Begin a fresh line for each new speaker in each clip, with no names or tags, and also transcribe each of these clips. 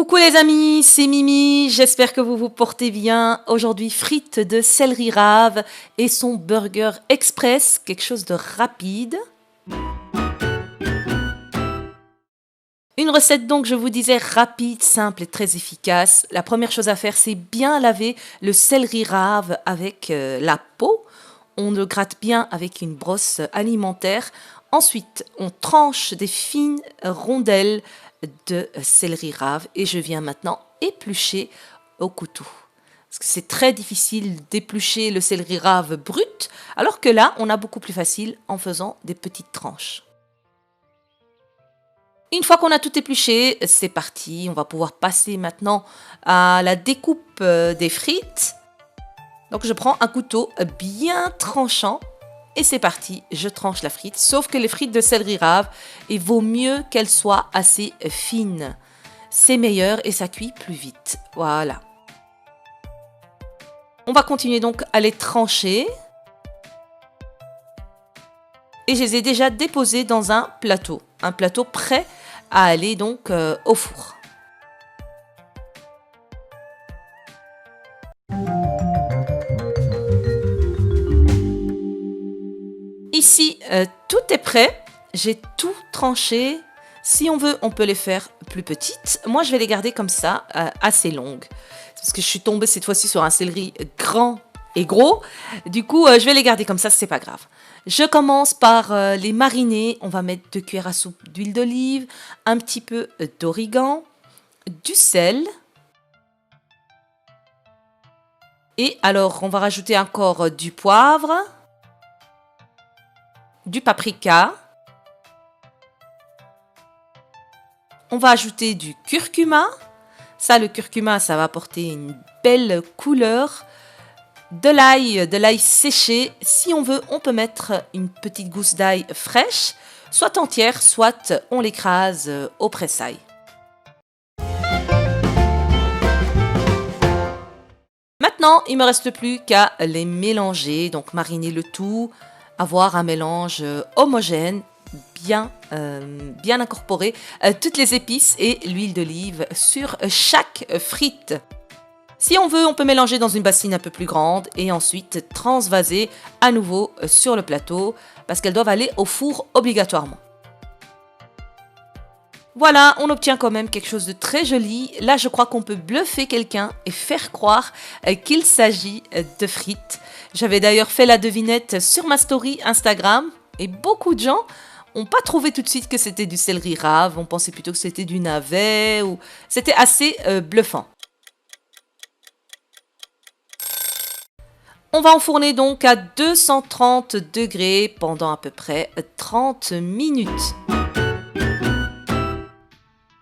Coucou les amis, c'est Mimi, j'espère que vous vous portez bien. Aujourd'hui, frites de céleri rave et son burger express, quelque chose de rapide. Une recette donc, je vous disais, rapide, simple et très efficace. La première chose à faire, c'est bien laver le céleri rave avec la peau. On le gratte bien avec une brosse alimentaire. Ensuite, on tranche des fines rondelles de céleri rave et je viens maintenant éplucher au couteau. Parce que c'est très difficile d'éplucher le céleri rave brut, alors que là, on a beaucoup plus facile en faisant des petites tranches. Une fois qu'on a tout épluché, c'est parti. On va pouvoir passer maintenant à la découpe des frites. Donc je prends un couteau bien tranchant et c'est parti, je tranche la frite. Sauf que les frites de céleri rave, il vaut mieux qu'elles soient assez fines. C'est meilleur et ça cuit plus vite. Voilà. On va continuer donc à les trancher. Et je les ai déjà déposées dans un plateau prêt à aller donc au four. Ici, tout est prêt. J'ai tout tranché. Si on veut, on peut les faire plus petites. Moi, je vais les garder comme ça, assez longues. Parce que je suis tombée cette fois-ci sur un céleri grand et gros. Du coup, je vais les garder comme ça, c'est pas grave. Je commence par les mariner. On va mettre 2 cuillères à soupe d'huile d'olive, un petit peu d'origan, du sel. Et alors, on va rajouter encore du poivre, du paprika. On va ajouter du curcuma. Ça, le curcuma, ça va apporter une belle couleur. De l'ail séché. Si on veut, on peut mettre une petite gousse d'ail fraîche, soit entière, soit on l'écrase au pressail. Maintenant, il ne me reste plus qu'à les mélanger, donc mariner le tout, avoir un mélange homogène, bien incorporé, toutes les épices et l'huile d'olive sur chaque frite. Si on veut, on peut mélanger dans une bassine un peu plus grande et ensuite transvaser à nouveau sur le plateau parce qu'elles doivent aller au four obligatoirement. Voilà, on obtient quand même quelque chose de très joli. Là, je crois qu'on peut bluffer quelqu'un et faire croire qu'il s'agit de frites. J'avais d'ailleurs fait la devinette sur ma story Instagram et beaucoup de gens n'ont pas trouvé tout de suite que c'était du céleri rave. On pensait plutôt que c'était du navet ou c'était assez bluffant. On va enfourner donc à 230 degrés pendant à peu près 30 minutes.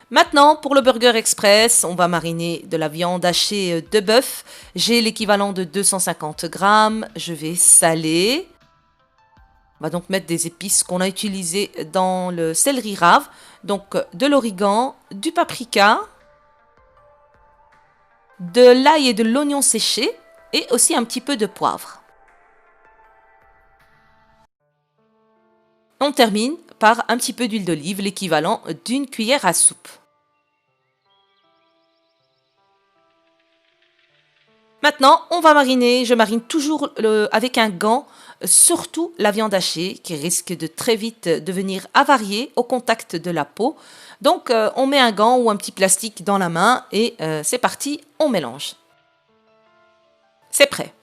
Maintenant, pour le burger express, on va mariner de la viande hachée de bœuf. J'ai l'équivalent de 250 grammes. Je vais saler. On va donc mettre des épices qu'on a utilisées dans le céleri rave. Donc de l'origan, du paprika, de l'ail et de l'oignon séché. Et aussi un petit peu de poivre. On termine par un petit peu d'huile d'olive, l'équivalent d'une cuillère à soupe. Maintenant, on va mariner. Je marine toujours avec un gant, surtout la viande hachée qui risque de très vite devenir avariée au contact de la peau. Donc, on met un gant ou un petit plastique dans la main et c'est parti, on mélange. C'est prêt.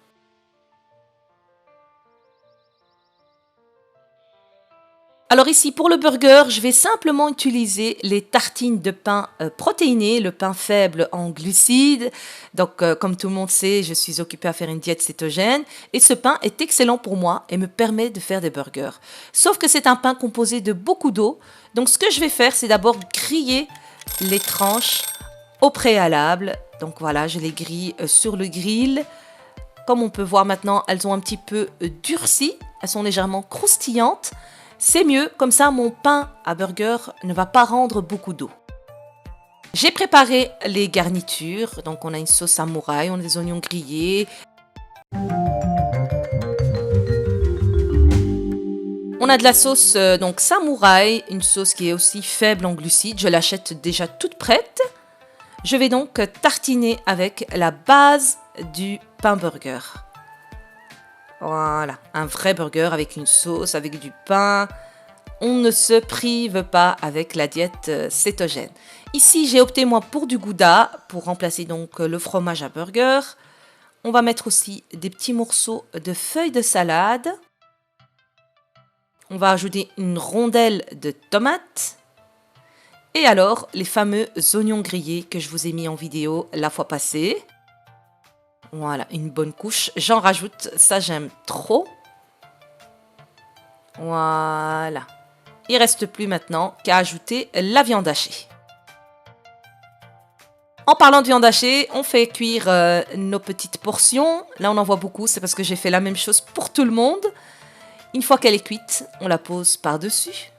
Alors ici, pour le burger, je vais simplement utiliser les tartines de pain protéiné, le pain faible en glucides. Donc, comme tout le monde sait, je suis occupée à faire une diète cétogène. Et ce pain est excellent pour moi et me permet de faire des burgers. Sauf que c'est un pain composé de beaucoup d'eau. Donc, ce que je vais faire, c'est d'abord griller les tranches au préalable. Donc voilà, je les grille sur le grill. Comme on peut voir maintenant, elles ont un petit peu durci. Elles sont légèrement croustillantes. C'est mieux, comme ça mon pain à burger ne va pas rendre beaucoup d'eau. J'ai préparé les garnitures. Donc on a une sauce samouraï, on a des oignons grillés. On a de la sauce donc samouraï, une sauce qui est aussi faible en glucides. Je l'achète déjà toute prête. Je vais donc tartiner avec la base du pain burger. Voilà, un vrai burger avec une sauce, avec du pain. On ne se prive pas avec la diète cétogène. Ici, j'ai opté moi pour du Gouda, pour remplacer donc le fromage à burger. On va mettre aussi des petits morceaux de feuilles de salade. On va ajouter une rondelle de tomate. Et alors, les fameux oignons grillés que je vous ai mis en vidéo la fois passée. Voilà, une bonne couche. J'en rajoute, ça j'aime trop. Voilà. Il ne reste plus maintenant qu'à ajouter la viande hachée. En parlant de viande hachée, on fait cuire nos petites portions. Là, on en voit beaucoup, c'est parce que j'ai fait la même chose pour tout le monde. Une fois qu'elle est cuite, on la pose par-dessus.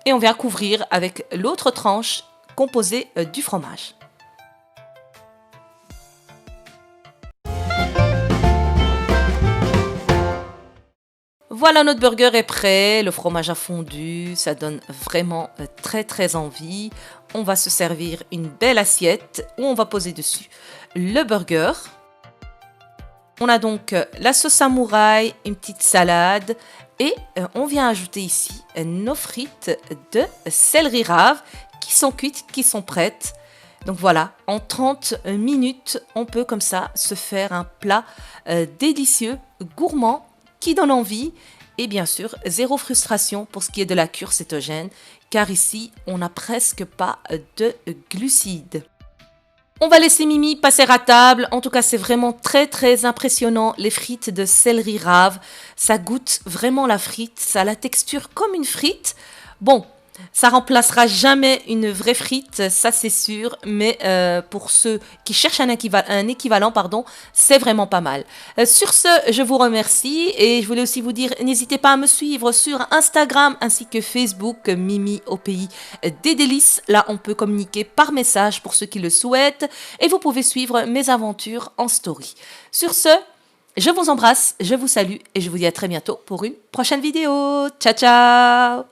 Et on vient couvrir avec l'autre tranche composée du fromage. Voilà, notre burger est prêt, le fromage a fondu, ça donne vraiment très envie. On va se servir une belle assiette où on va poser dessus le burger. On a donc la sauce samouraï, une petite salade et on vient ajouter ici nos frites de céleri rave qui sont cuites, qui sont prêtes. Donc voilà, en 30 minutes, on peut comme ça se faire un plat délicieux, gourmand, qui donne envie et bien sûr zéro frustration pour ce qui est de la cure cétogène car ici on n'a presque pas de glucides. On va laisser Mimi passer à table. En tout cas, c'est vraiment très impressionnant. Les frites de céleri rave, ça goûte vraiment la frite. Ça a la texture comme une frite. Bon, ça remplacera jamais une vraie frite, ça c'est sûr. Mais pour ceux qui cherchent un équivalent, c'est vraiment pas mal. Sur ce, je vous remercie. Et je voulais aussi vous dire, n'hésitez pas à me suivre sur Instagram ainsi que Facebook, Mimi au pays des délices. Là, on peut communiquer par message pour ceux qui le souhaitent. Et vous pouvez suivre mes aventures en story. Sur ce, je vous embrasse, je vous salue et je vous dis à très bientôt pour une prochaine vidéo. Ciao, ciao!